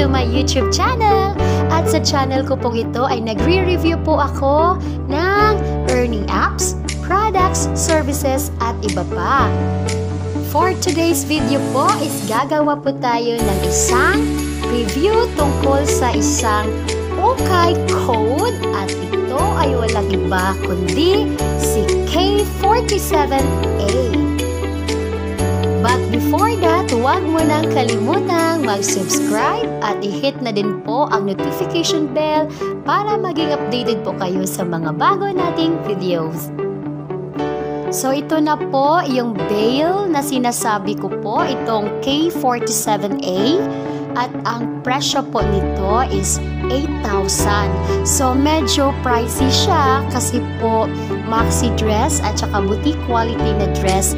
to my YouTube channel. At sa channel ko pong ito ay nagre-review po ako ng earning apps, products, services at iba pa. For today's video po is gagawa po tayo ng isang review tungkol sa isang okay code at ito ay walang iba kundi si K47A. But before that, huwag mo nang kalimutang mag-subscribe at i-hit na din po ang notification bell para maging updated po kayo sa mga bago nating videos. So ito na po yung bail na sinasabi ko po, itong K47A at ang presyo po nito is 8,000. So medyo pricey siya kasi po maxi dress at saka boutique quality na dress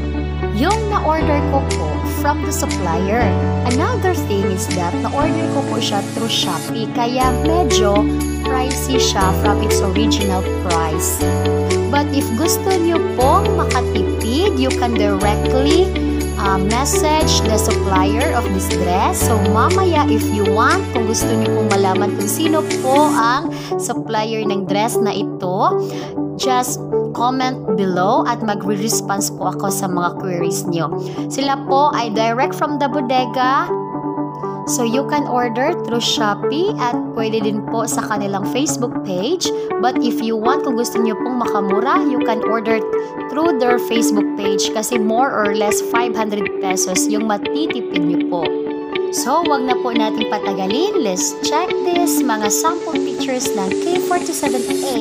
yung na-order ko po from the supplier. Another thing is that na-order ko po siya through Shopee kaya medyo pricey siya from its original price. But if gusto nyo pong makatipid, you can directly message the supplier of this dress. So mamaya if you want, kung gusto nyo pong malaman kung sino po ang supplier ng dress na ito, just comment below at magre-response po ako sa mga queries nyo. Sila po ay direct from the bodega. So you can order through Shopee at pwede din po sa kanilang Facebook page. But if you want, kung gusto nyo pong makamura, you can order through their Facebook page kasi more or less 500 pesos yung matitipid nyo po. So wag na po natin patagalin. Let's check this mga sample pictures ng K47A.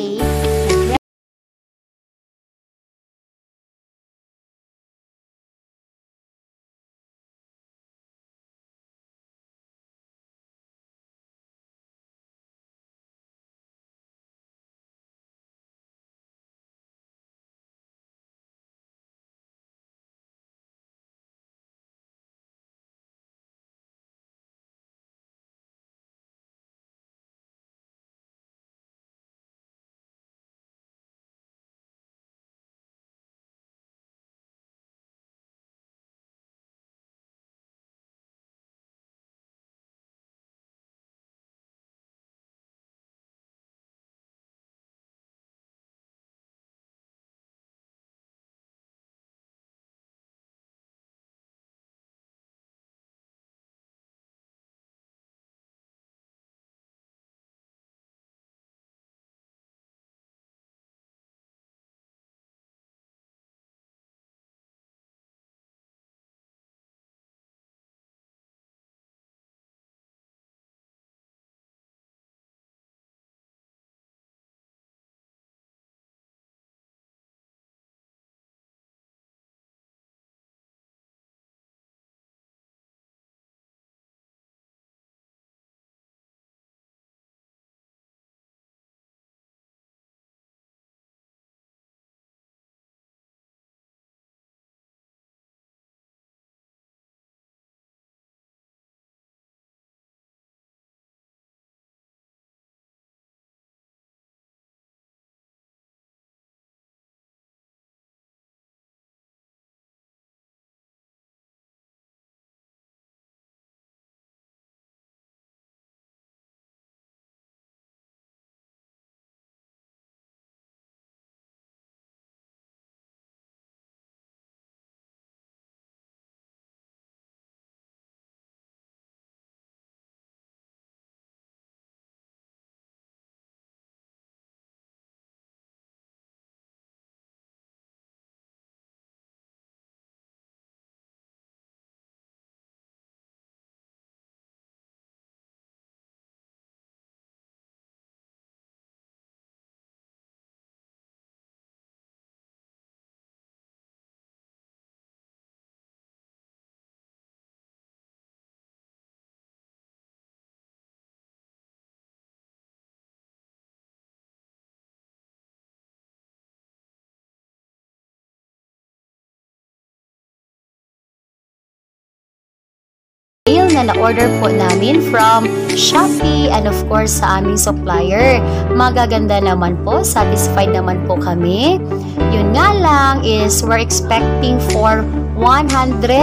Na na-order po namin from Shopee and of course sa aming supplier. Magaganda naman po, satisfied naman po kami. Yun nga lang is we're expecting for 150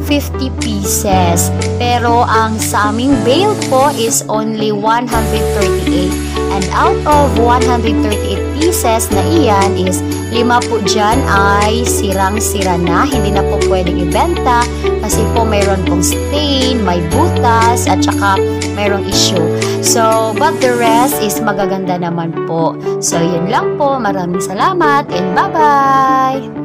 50 pieces. Pero ang sa aming bale po is only 138. And out of 138 pieces na iyan is 5 po dyan ay sirang-sira na. Hindi na po pwedeng ibenta kasi po mayroon pong stain, may butas, at saka mayroong issue. So, but the rest is magaganda naman po. So, yun lang po. Maraming salamat and bye-bye!